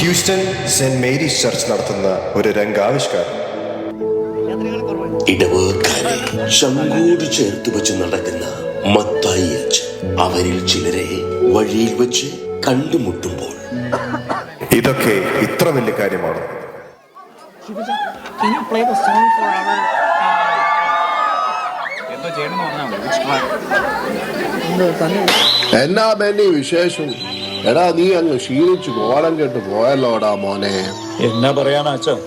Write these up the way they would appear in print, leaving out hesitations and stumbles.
Houston saint Mary's church നടത്തുന്ന ഒരു രംഗാവിഷ്കാരം. ഇടവേക്കാരെ ചങ്കോട് ചേർത്ത് വെച്ച് നടക്കുന്ന മത്തായി അച്ഛൻ അവരിൽ ചിലരെ വഴിയിൽ വെച്ച് കണ്ടുമുട്ടുമ്പോൾ ഇതൊക്കെ ഇത്ര വലിയ കാര്യമാണ്. എന്നാ ബെന്നി വിശേഷം? എടാ നീ അങ്ങ് ക്ഷീണിച്ചു കോലം കെട്ട് പോയല്ലോടാ മോനെ. എന്നാ പറയാനാ അച്ഛൻ,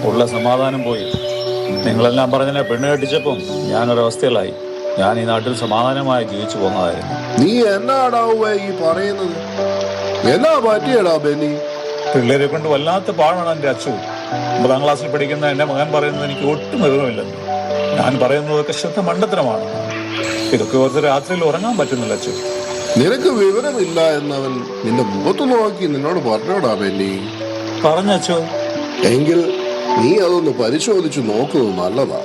ഉള്ള സമാധാനം പോയി. നിങ്ങളെല്ലാം പറഞ്ഞതിനെ പെണ്ണ് കെട്ടിച്ചപ്പം ഞാനൊരവസ്ഥയിലായി. ഞാൻ ഈ നാട്ടിൽ സമാധാനമായി ജീവിച്ചു പോകുന്നതായിരുന്നു. നീ എന്നാടാവുക ഈ പറയുന്നത്? എന്നാ പറ്റിയടാ ബെന്നി? പിള്ളേരെ കൊണ്ട് വല്ലാത്ത പാടാണ് എൻ്റെ അച്ഛൻ. 9ാം ക്ലാസ്സിൽ പഠിക്കുന്ന എൻ്റെ മകൻ പറയുന്നത് എനിക്ക് ഒട്ടും വിവരമില്ലെന്ന്. ഞാൻ പറയുന്നതൊക്കെ ശുദ്ധ മണ്ടത്തരമാണ്. ഇതൊക്കെ ഓർത്ത് രാത്രിയിൽ ഉറങ്ങാൻ പറ്റുന്നില്ല അച്ഛൻ. നിനക്ക് വിവരമില്ല എന്നവൻ നിന്റെ മുഖത്ത് നോക്കി നിന്നോട് പറഞ്ഞോടാ ബെന്നി? പറഞ്ഞോ. എങ്കിൽ നീ അതൊന്ന് പരിശോധിച്ചു നോക്കുന്നത് നല്ലതാ.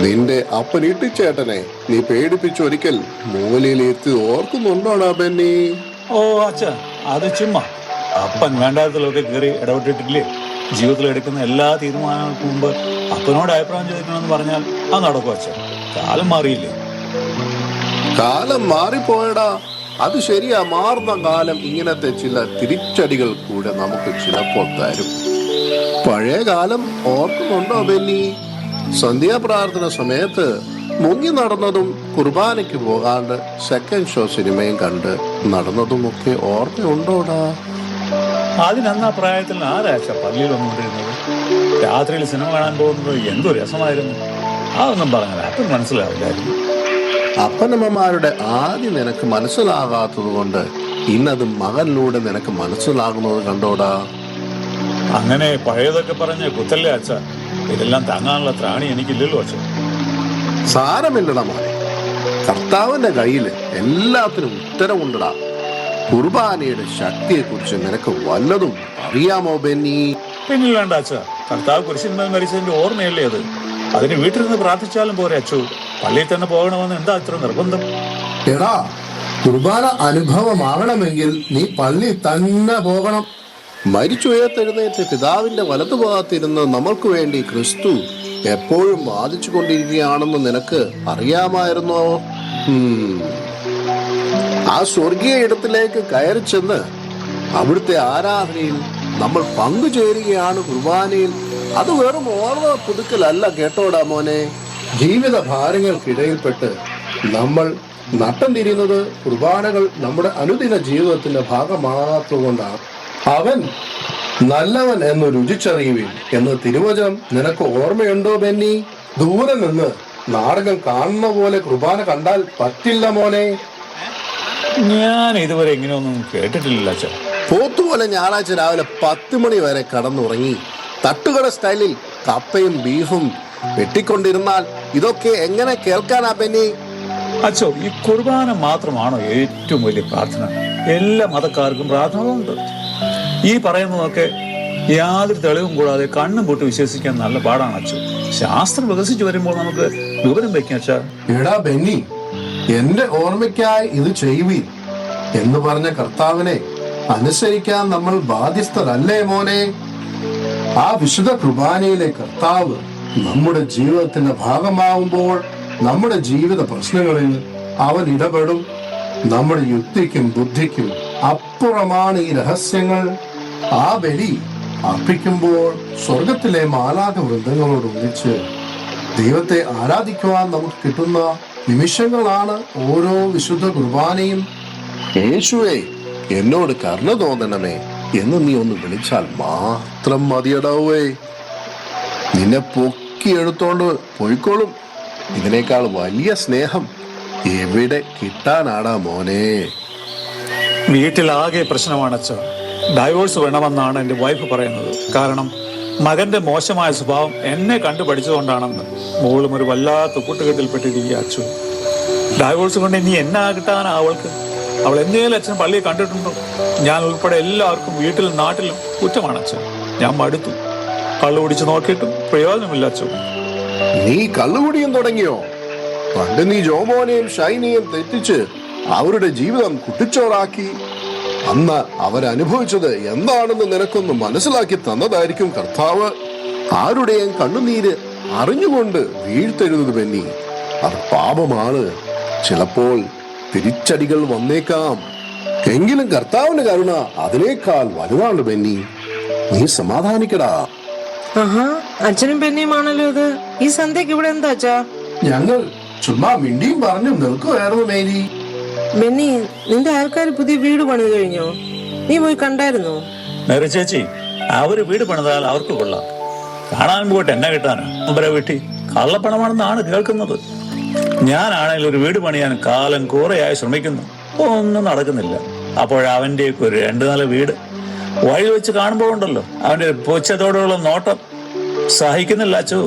നിന്റെ അപ്പൻ ഇട്ടിച്ചേട്ടനെ നീ പേടിപ്പിച്ചൊരിക്കൽ മൂലയിലെത്തി ഓർക്കുന്നുണ്ടോടാ ബെന്നി? ഓ അച്ഛ, അത് ചുമ്മാ. അപ്പൻ വേണ്ടാത്തതിലൊക്കെ കയറി ഇടപെട്ടിട്ടില്ലേ? ജീവിതത്തിൽ എടുക്കുന്ന എല്ലാ തീരുമാനങ്ങൾക്കും മുമ്പ് അപ്പനോട് അഭിപ്രായം ചോദിക്കണമെന്ന് പറഞ്ഞാൽ അത് നടക്കും അച്ഛൻ. കാലം മാറിയില്ലേ? കാലം മാറിപ്പോയടാ. അത് ശരിയാ, മാറുന്ന കാലം ഇങ്ങനത്തെ ചില തിരിച്ചടികൾ കൂടെ നമുക്ക് ചിലപ്പോൾ തരും. പഴയ കാലം ഓർക്കുന്നുണ്ടോ ബെന്നി? സന്ധ്യാപ്രാർത്ഥന സമയത്ത് മുങ്ങി നടന്നതും കുർബാനയ്ക്ക് പോകാണ്ട് സെക്കൻഡ് ഷോ സിനിമയും കണ്ട് നടന്നതുമൊക്കെ ഓർമ്മയുണ്ടോടാ? അതിനന്ന് ആ പ്രായത്തിൽ ആരാച്ച പള്ളിയിൽ വന്നുകൊണ്ടിരുന്നത്? രാത്രിയിൽ സിനിമ കാണാൻ പോകുന്നത് എന്തോ രസമായിരുന്നു. അതൊന്നും പറഞ്ഞാൽ അപ്പൻ മനസ്സിലാവില്ലായിരുന്നു. അപ്പനമ്മമാരുടെ ആദ്യം നിനക്ക് മനസ്സിലാകാത്തത് കൊണ്ട് ഇന്നത് മകനിലൂടെ നിനക്ക് മനസ്സിലാകുന്നത് കണ്ടോടാ. അങ്ങനെ പഴയതൊക്കെ പറഞ്ഞ് കുത്തല്ലേ അച്ഛ. ഇതെല്ലാം താങ്ങാനുള്ള ത്രാണി എനിക്കില്ലല്ലോ അച്ഛൻ. സാരമില്ലടാ മോനെ, കർത്താവിന്റെ കയ്യിൽ എല്ലാത്തിനും ഉത്തരവുണ്ടടാ. കുർബാനയുടെ ശക്തിയെ കുറിച്ച് നിനക്ക് വല്ലതും അറിയാമോ ബെന്നി? പിന്നിൽ വേണ്ട അച്ഛ. കർത്താവ് കുരിശിന്മേൽ മരിച്ചതിന്റെ ഓർമ്മയല്ലേ അത്. അതിന് വീട്ടിൽ നിന്ന് പ്രാർത്ഥിച്ചാലും പോരെ അച്ഛോ. പള്ളിയിൽ തന്നെ പോകണമെന്ന് എന്താ ഇത്ര നിർബന്ധം? എടാ, കുർബാന അനുഭവമാകണമെങ്കിൽ നീ പള്ളി തന്നെ പോകണം. മരിച്ചുയർത്തെഴുന്നേറ്റ് പിതാവിന്റെ വലതുഭാഗത്തിരുന്ന് നമ്മൾക്ക് വേണ്ടി ക്രിസ്തു എപ്പോഴും വാദിച്ചു കൊണ്ടിരിക്കുകയാണെന്ന് നിനക്ക് അറിയാമായിരുന്നോ? ആ സ്വർഗീയ ഇടത്തിലേക്ക് കയറി ചെന്ന് അവിടുത്തെ ആരാധനയിൽ നമ്മൾ പങ്കുചേരുകയാണ് കുർബാനയിൽ. അത് വെറും ഓർമ്മ പുതുക്കലല്ല കേട്ടോടാ മോനെ. ജീവിത ഭാരങ്ങൾക്കിടയിൽപ്പെട്ട് നമ്മൾ നട്ടം തിരിയുന്നത് കുർബാനകൾ നമ്മുടെ അനുദിന ജീവിതത്തിന്റെ ഭാഗമാകാത്തതുകൊണ്ടാണ്. അവൻ നല്ലവൻ എന്ന് രുചിച്ചറിയുവിൻ എന്ന് തിരുവചനം നിനക്ക് ഓർമ്മയുണ്ടോ ബെന്നി? ദൂരെ നിന്ന് നാടകം കാണുന്ന പോലെ കുർബാന കണ്ടാൽ പറ്റില്ല മോനെ. ഞാൻ ഇതുവരെ ഇങ്ങനെയൊന്നും കേട്ടിട്ടില്ല അച്ഛൻ. പോത്തുപോലെ ഞായറാഴ്ച രാവിലെ 10 മണി വരെ കടന്നുറങ്ങി തട്ടുകട സ്റ്റൈലിൽ കപ്പയും ബീഫും വെട്ടിക്കൊണ്ടിരുന്നാൽ ഇതൊക്കെ എങ്ങനെ കേൾക്കാനാ ബെന്നി? അച്ഛോ, ഈ കുർബാന മാത്രമാണോ ഏറ്റവും വലിയ പ്രാർത്ഥന? എല്ലാ മതക്കാർക്കും പ്രാർത്ഥനകളുണ്ട്. ഈ പറയുന്നതൊക്കെ യാതൊരു തെളിവും കൂടാതെ കണ്ണും പൊട്ടി വിശ്വസിക്കാൻ നല്ല പാടാണ് അച്ഛൻ. ശാസ്ത്രം വികസിച്ചു വരുമ്പോൾ നമുക്ക് വിവരം വെക്കാം അച്ഛാ. എടാ ബെന്നി, എന്റെ ഓർമ്മയ്ക്കായി ഇത് ചെയ്യുവീൻ എന്ന് പറഞ്ഞ കർത്താവിനെ അനുസരിക്കാൻ നമ്മൾ ബാധ്യസ്ഥരല്ലേ മോനെ? ആ വിശുദ്ധ കുർബാനയിലെ കർത്താവ് നമ്മുടെ ജീവിതത്തിന്റെ ഭാഗമാവുമ്പോൾ നമ്മുടെ ജീവിത പ്രശ്നങ്ങളിൽ അവൻ ഇടപെടും. നമ്മുടെ യുക്തിക്കും ബുദ്ധിക്കും അപ്പുറമാണ് ഈ രഹസ്യങ്ങൾ. ആ ബലി അർപ്പിക്കുമ്പോൾ സ്വർഗത്തിലെ മാലാഖ വൃന്ദങ്ങളോട് ഒന്നിച്ച് ദൈവത്തെ ആരാധിക്കുവാൻ നമുക്ക് കിട്ടുന്ന നിമിഷങ്ങളാണ് ഓരോ വിശുദ്ധ കുർബാനയും. യേശുവേ, എന്നോട് കരുണ തോന്നണമേ എന്ന് നീ ഒന്ന് വിളിച്ചാൽ മാത്രം മതിയടാവേ. നിന്നെ പൊക്കി എടുത്തോണ്ട് പോയിക്കോളും. ഇതിനേക്കാൾ വലിയ സ്നേഹം എവിടെ കിട്ടാനാടാ മോനെ? വീട്ടിലാകെ പ്രശ്നമാണ് അച്ഛ. ഡൈവോഴ്സ് വേണമെന്നാണ് എൻ്റെ വൈഫ് പറയുന്നത്. കാരണം മകന്റെ മോശമായ സ്വഭാവം എന്നെ കണ്ടു പഠിച്ചതുകൊണ്ടാണെന്ന്. മോളും ഒരു വല്ലാത്ത കൂട്ടുകെട്ടിൽപ്പെട്ടിരിക്കുക അച്ഛൻ. ഡൈവോഴ്സ് കൊണ്ട് ഇനി എന്നാ കിട്ടാനാ അവൾക്ക്? അവൾ എന്തെങ്കിലും അച്ഛൻ പള്ളിയിൽ കണ്ടിട്ടുണ്ടോ? ഞാൻ ഉൾപ്പെടെ എല്ലാവർക്കും വീട്ടിലും നാട്ടിലും കുറ്റമാണ് അച്ഛൻ. ഞാൻ മടുത്തു. കള്ളു കുടിച്ച് നോക്കിയിട്ടും പ്രയോജനമില്ല അച്ഛൻ. നീ കള്ളുകുടിയും തുടങ്ങിയോ? പണ്ട് നീ ജോമോനെയും ഷൈനിയും തെറ്റിച്ച് അവരുടെ ജീവിതം കുട്ടിച്ചോറാക്കി. അന്ന് അവരനുഭവിച്ചത് എന്താണെന്ന് നിനക്കൊന്ന് മനസ്സിലാക്കി തന്നതായിരിക്കും കർത്താവ്. ആരുടെയും കണ്ണുനീര് അറിഞ്ഞുകൊണ്ട് വീഴ്ത്തരുത് ബെന്നി. അത് പാപമാണ്. ചിലപ്പോൾ തിരിച്ചടികൾ വന്നേക്കാം. എങ്കിലും കർത്താവിന്റെ കരുണ അതിനേക്കാൾ വലുതാണ് ബെന്നി. നീ സമാധാനിക്കടാ. ആഹാ, അച്ഛനും പെണ്ണിയുമാണല്ലോ ഇത്. ഈ സന്ധ്യക്ക് ഇവിടെ എന്താ അച്ഛാ? ഞങ്ങൾ ചുമ്മാ മിണ്ടിയും പറഞ്ഞു നിൽക്കുമായിരുന്നു മേരി. ബെന്നി, നിന്റെ ആൾക്കാർ പുതിയ വീട് പണിത് കഴിഞ്ഞോ? നീ പോയി കണ്ടായിരുന്നോ? മേരി ചേച്ചി, അവര് വീട് പണിതാൽ അവർക്ക് കൊള്ളാം. കാണാൻ പോയിട്ട് എന്നെ കിട്ടാനാ? അവരെ വീട്ടിൽ കള്ളപ്പണമാണെന്നാണ് കേൾക്കുന്നത്. ഞാനാണെങ്കിൽ ഒരു വീട് പണിയാൻ കാലം കുറേയായി ശ്രമിക്കുന്നു, ഒന്നും നടക്കുന്നില്ല. അപ്പോഴവന്റെയൊക്കെ ഒരു 2-4 വീട് വഴി വെച്ച് കാണുമ്പോൾ ഉണ്ടല്ലോ, അവന്റെ പൂച്ചത്തോടുള്ള നോട്ടം സഹിക്കുന്നില്ല അച്ചു.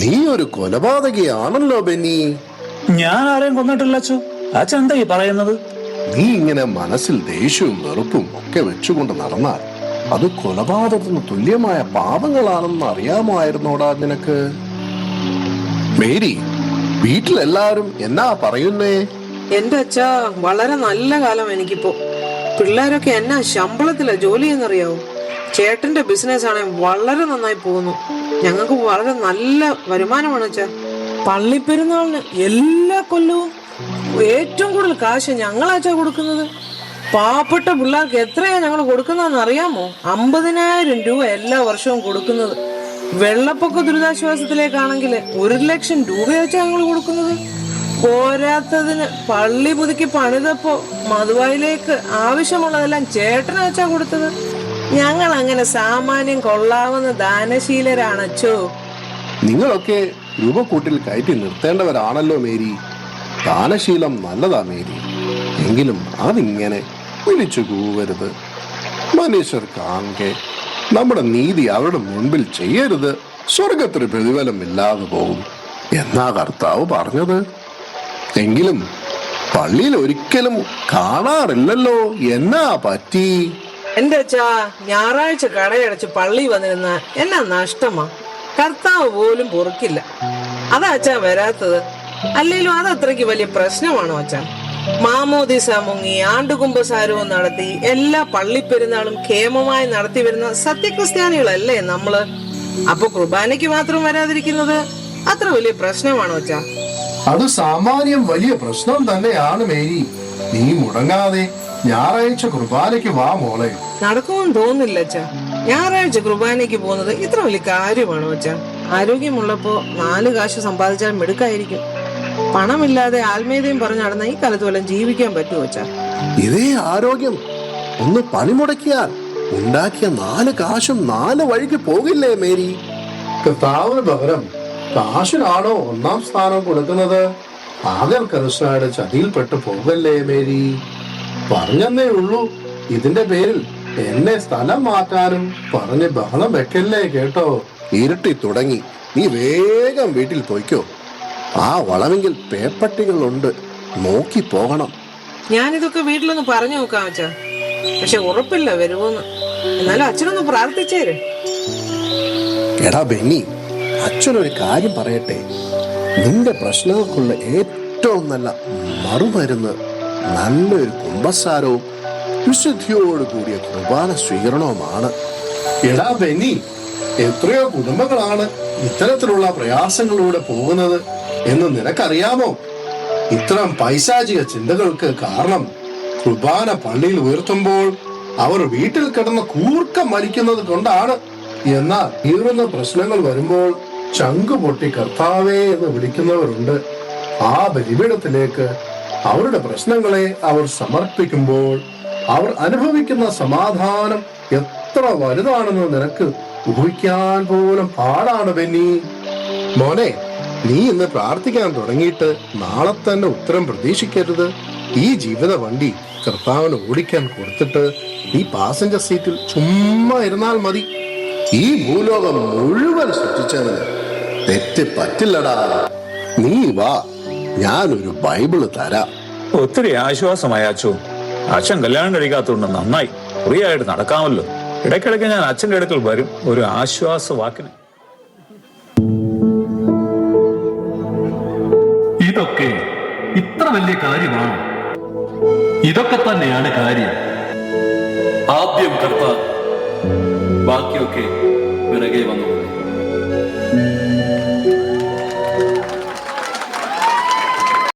നീ ഒരു കൊലപാതകയാണല്ലോ ബെന്നി. ഞാൻ ആരെയും കൊന്നിട്ടില്ല അച്ചു. അച്ഛൻ എന്താ ഈ പറയുന്നത്? നീ ഇങ്ങനെ മനസ്സിൽ ദേഷ്യവും വെറുപ്പും ഒക്കെ വെച്ചുകൊണ്ട് നടന്നാൽ അത് കൊലപാതകത്തിന് തുല്യമായ പാപങ്ങളാണെന്ന് അറിയാമായിരുന്നോടാ നിനക്ക്? മേരി, വീട്ടിലെല്ലാരും എന്നാ പറയുന്നേ? എന്റെ അച്ഛാ, വളരെ നല്ല കാലം എനിക്കിപ്പോ. പിള്ളേരൊക്കെ എന്നാ ശമ്പളത്തിലാ ജോലി എന്നറിയാവോ? ചേട്ടന്റെ ബിസിനസ് ആണെങ്കിൽ വളരെ നന്നായി പോകുന്നു. ഞങ്ങൾക്ക് വളരെ നല്ല വരുമാനമാണ് അച്ഛാ. പള്ളിപ്പെരുന്നാളിന് എല്ലാ കൊല്ലവും ഏറ്റവും കൂടുതൽ കാശ് ഞങ്ങളാച്ചാ കൊടുക്കുന്നത്. പാവപ്പെട്ട പിള്ളേർക്ക് എത്രയാ ഞങ്ങൾ കൊടുക്കുന്നതെന്ന് അറിയാമോ? 50,000 രൂപ എല്ലാ വർഷവും കൊടുക്കുന്നത്. വെള്ളപ്പൊക്ക ദുരിതാശ്വാസത്തിലേക്കാണെങ്കിൽ 1,00,000 രൂപ വെച്ചാ ഞങ്ങൾ കൊടുക്കുന്നത്. പോരാത്തതിന് പള്ളി പുതുക്കി പണിതപ്പോ മധുവായിലേക്ക് ആവശ്യമുള്ളതെല്ലാം ചേട്ടന് വെച്ചാ കൊടുത്തത്. ഞങ്ങൾ അങ്ങനെ സാമാന്യം കൊള്ളാവുന്ന ദാനശീലരാണച്ചോ. നിങ്ങളൊക്കെ രൂപക്കൂട്ടിൽ കയറ്റി നിർത്തേണ്ടവരാണല്ലോ മേരി. ദാനശീലം നല്ലതാ മേരി, എങ്കിലും അതിങ്ങനെ വിളിച്ചു കൂവരുത്. മനുഷ്യർ കാണെ നമ്മുടെ നീതി അവരുടെ മുൻപിൽ ചെയ്യരുത്. സ്വർഗത്തിന് പ്രതിഫലം ഇല്ലാതെ പോകും എന്നാ കർത്താവ് പറഞ്ഞത്. എങ്കിലും പള്ളിയിൽ ഒരിക്കലും കാണാറില്ലല്ലോ. എന്നാ പറ്റി? എന്റെ അച്ഛാ, ഞായറാഴ്ച കടയടച്ച് പള്ളി വന്നിരുന്ന എന്നാ നഷ്ടമാ. കർത്താവ് പോലും പൊറുക്കില്ല. അതാ അച്ഛാ വരാത്തത്. അല്ലെങ്കിലും അതത്രയ്ക്ക് വലിയ പ്രശ്നമാണോ അച്ഛാ? മാമോദീസ മുങ്ങി ആണ്ടുകുംഭസാരവും നടത്തി എല്ലാ പള്ളിപ്പെരുന്നാളും ക്ഷേമമായി നടത്തി വരുന്ന സത്യക്രിസ്ത്യാനികളല്ലേ നമ്മള്. അപ്പൊ കുർബാനയ്ക്ക് മാത്രം വരാതിരിക്കുന്നത് അത്ര വലിയ പ്രശ്നമാണോ അച്ഛാ? അത് സാമാന്യം വലിയ പ്രശ്നം തന്നെയാണ് മേരി. നീ മുടങ്ങാതെ ഞായറാഴ്ച കുർബാനയ്ക്ക് വാ മോളെ. നടക്കുമെന്ന് തോന്നുന്നില്ല അച്ഛാ. ഞായറാഴ്ച കുർബാനയ്ക്ക് പോകുന്നത് ഇത്ര വലിയ കാര്യമാണോ അച്ഛാ? ആരോഗ്യമുള്ളപ്പോ 4 കാശ് സമ്പാദിച്ചാൽ മിടുക്കായിരിക്കും. പണമില്ലാതെ ആത്മീയതയും പറഞ്ഞു നടന്ന ഈ കാലത്ത് വല്ലതും ജീവിക്കാൻ പറ്റുമോ അച്ഛാ? ഇതേ ആരോഗ്യം ഒന്ന് പണിമുടക്കിയാൽ ഉണ്ടാക്കിയ 4 കാശും 4 വഴിക്ക് പോകില്ലേ മേരി? കർത്താവിന് പകരം കാശിനാണോ 1-ാം സ്ഥാനം കൊടുക്കുന്നത്? ആകർ കരുസായുടെ ചതിയിൽപ്പെട്ടു പോകല്ലേ മേരി. പറഞ്ഞെന്നേ ഉള്ളൂ. ഇതിന്റെ പേരിൽ എന്നെ സ്ഥലം മാറ്റാനും പറഞ്ഞ് ബഹളം വെക്കല്ലേ കേട്ടോ. ഇരുട്ടി തുടങ്ങി. നീ വേഗം വീട്ടിൽ പോയിക്കോ. ആ വളമെങ്കിൽ പേപ്പട്ടികളുണ്ട്, നോക്കി പോകണം. ഞാനിതൊക്കെ വീട്ടിലൊന്ന് പറഞ്ഞു നോക്കാം അച്ഛാ. പക്ഷെ ഉറപ്പില്ല വരുമോന്ന്. എന്നാലും അച്ഛനൊന്ന് പ്രാർത്ഥിച്ചേര്. എടാ ബെന്നി, അച്ഛനൊരു കാര്യം പറയട്ടെ. നിന്റെ പ്രശ്നങ്ങൾക്കുള്ള ഏറ്റവും നല്ല മറുമരുന്ന് നല്ലൊരു കുമ്പസാരവും വിശുദ്ധിയോട് കൂടിയ കുർബാന സ്വീകരണവുമാണ്. എടാ ബെന്നി, എത്രയോ കുടുംബങ്ങളാണ് ഇത്തരത്തിലുള്ള പ്രയാസങ്ങളിലൂടെ പോകുന്നത് എന്ന് നിനക്കറിയാമോ? ഇത്തരം പൈശാചിക ചിന്തകൾക്ക് കാരണം കുർബാന പള്ളിയിൽ ഉയർത്തുമ്പോൾ അവർ വീട്ടിൽ കിടന്ന് കൂർക്കം വലിക്കുന്നത് കൊണ്ടാണ്. എന്നാൽ തീർന്ന പ്രശ്നങ്ങൾ വരുമ്പോൾ ചങ്കു പൊട്ടി കർത്താവേ എന്ന് വിളിക്കുന്നവരുണ്ട്. ആ ബലിപീഠത്തിലേക്ക് അവരുടെ പ്രശ്നങ്ങളെ അവർ സമർപ്പിക്കുമ്പോൾ അവർ അനുഭവിക്കുന്ന സമാധാനം എത്ര വലുതാണെന്ന് നിനക്ക് ഊഹിക്കാൻ പോലും പാടാണ് ബെന്നി. മോനെ, നീ ഇന്ന് പ്രാർത്ഥിക്കാൻ തുടങ്ങിയിട്ട് നാളെ തന്നെ ഉത്തരം പ്രതീക്ഷിക്കരുത്. ഈ ജീവിത വണ്ടി കർത്താവിന് ഓടിക്കാൻ കൊടുത്തിട്ട് ഈ പാസഞ്ചർ സീറ്റിൽ ചുമ്മാ ഇരുന്നാൽ മതി. ഈ ഭൂലോകം മുഴുവൻ സൃഷ്ടിച്ചതിന് തെറ്റ് പറ്റില്ലടാ. നീ വാ, ഞാനൊരു ബൈബിള് തരാം. ഒത്തിരി ആശ്വാസമായ അച്ചു. അച്ഛൻ കല്യാണം കഴിക്കാത്തതുകൊണ്ട് നന്നായി, ഫ്രീ ആയിട്ട് നടക്കാമല്ലോ. ഇടയ്ക്കിടയ്ക്ക് ഞാൻ അച്ഛൻ്റെ അടുക്കൽ വരും ഒരു ആശ്വാസ വാക്കിന്. ഇതൊക്കെ ഇത്ര വലിയ കാര്യമാണോ? ഇതൊക്കെ തന്നെയാണ് കാര്യം. ആദ്യം കർത്താവ്, ബാക്കിയൊക്കെ പിറകെ വന്നു.